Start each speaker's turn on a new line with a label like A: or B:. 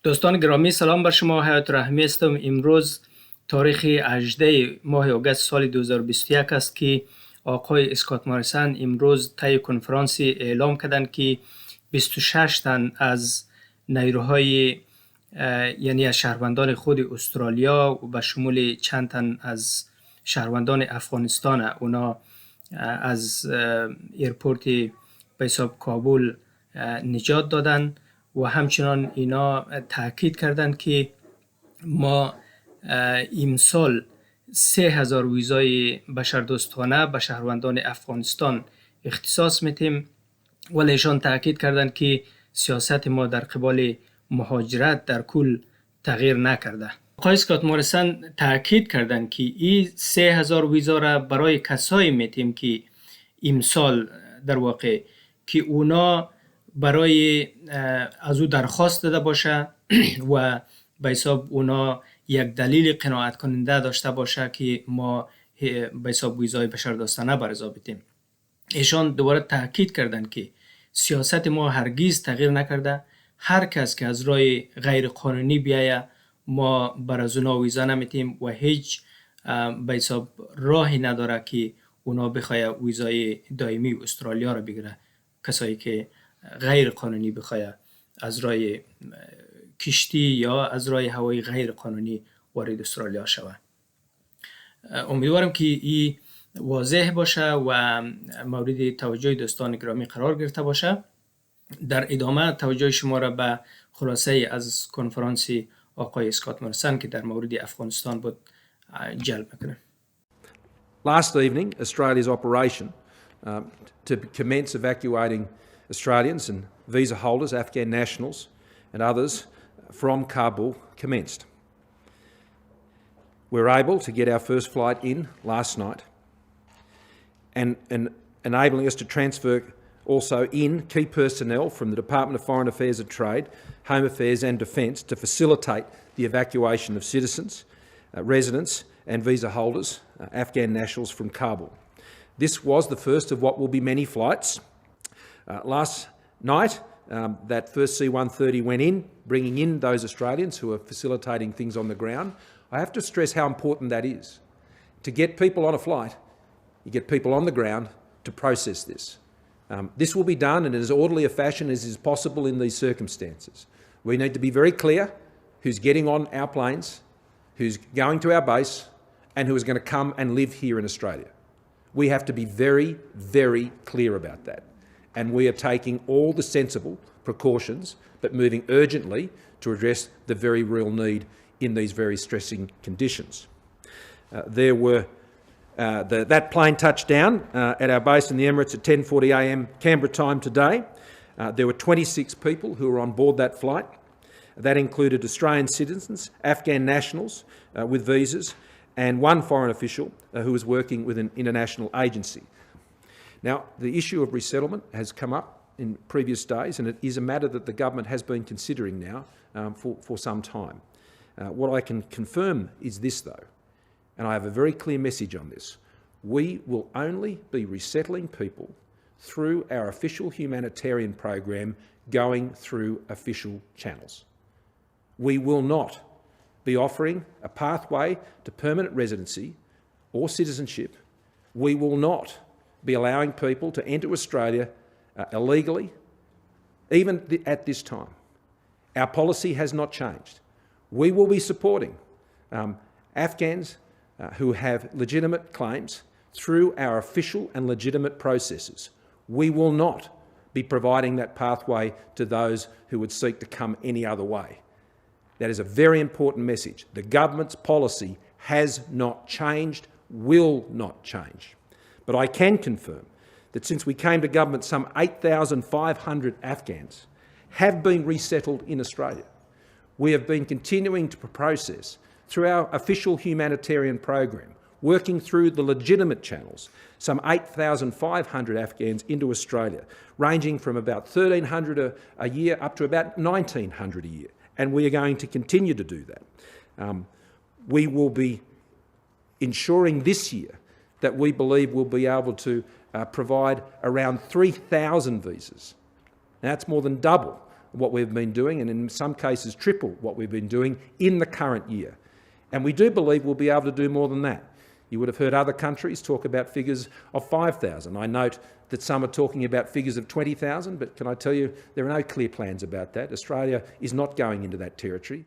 A: دوستان گرامی سلام بر شما. حیات رحمی هستم. امروز تاریخ 18 ماه آگوست سال 2021 است که آقای اسکات موریسن امروز طی کنفرانسی اعلام کردند که 26 تن از نیروهای یعنی از شهروندان خود استرالیا و به شمول چند تن از شهروندان افغانستان اونا از ایرپورت به حساب کابل نجات دادن و همچنان اینا تاکید کردند که ما امسال 3000 ویزای بشردوستانه به شهروندان افغانستان اختصاص میتیم، ولی ایشان تاکید کردند که سیاست ما در قبال مهاجرت در کل تغییر نکرده. آقای اسکات موریسن تاکید کردند که این 3000 ویزا را برای کسایی میتیم که امسال در واقع که اونا برای از او درخواست داده باشه و به حساب اونا یک دلیل قناعت کننده داشته باشه که ما به حساب ویزای بشردوستانه برای بدیم. ایشان دوباره تاکید کردند که سیاست ما هرگز تغییر نکرده. هر کس که از راه غیر قانونی بیایه ما بر از اونا ویزا نمیتیم و هیچ به حساب راهی نداره که اونا بخواه ویزای دائمی استرالیا رو بگیره. کسایی که غیر قانونی بخواه از راه کشتی یا از راه هوایی غیر قانونی وارد استرالیا شود. امیدوارم که این واضح باشه و مورد توجه دوستان گرامی قرار گرفته باشه. در ادامه توجه شما را به خلاصه از کنفرانس آقای اسکات موریسن که در مورد افغانستان بود جلب میکنم.
B: Last evening, Australia's operation to commence evacuating Australians and visa holders, Afghan nationals and others from Kabul commenced. We were able to get our first flight in last night and enabling us to transfer also in key personnel from the Department of Foreign Affairs and Trade, Home Affairs and Defence to facilitate the evacuation of citizens, residents and visa holders, Afghan nationals from Kabul. This was the first of what will be many flights. Last night, that first C-130 went in, bringing in those Australians who are facilitating things on the ground. I have to stress how important that is. To get people on a flight, you get people on the ground to process this. This will be done in as orderly a fashion as is possible in these circumstances. We need to be very clear who's getting on our planes, who's going to our base, and who is going to come and live here in Australia. We have to be very, very clear about that. And we are taking all the sensible precautions, but moving urgently to address the very real need in these very stressing conditions. That plane touched down at our base in the Emirates at 10:40 a.m. Canberra time today. There were 26 people who were on board that flight. That included Australian citizens, Afghan nationals with visas, and one foreign official who was working with an international agency. Now, the issue of resettlement has come up in previous days, and it is a matter that the government has been considering now for some time. What I can confirm is this, though, and I have a very clear message on this. We will only be resettling people through our official humanitarian program going through official channels. We will not be offering a pathway to permanent residency or citizenship. We will not be allowing people to enter Australia illegally, even at this time. Our policy has not changed. We will be supporting Afghans who have legitimate claims through our official and legitimate processes. We will not be providing that pathway to those who would seek to come any other way. That is a very important message. The government's policy has not changed, will not change. But I can confirm that since we came to government, some 8,500 Afghans have been resettled in Australia. We have been continuing to process through our official humanitarian program, working through the legitimate channels, some 8,500 Afghans into Australia, ranging from about 1,300 a year up to about 1,900 a year. And we are going to continue to do that. We will be ensuring this year that we believe we'll be able to provide around 3,000 visas. Now, that's more than double what we've been doing, and in some cases triple what we've been doing in the current year. And we do believe we'll be able to do more than that. You would have heard other countries talk about figures of 5,000. I note that some are talking about figures of 20,000, but can I tell you there are no clear plans about that. Australia is not going into that territory.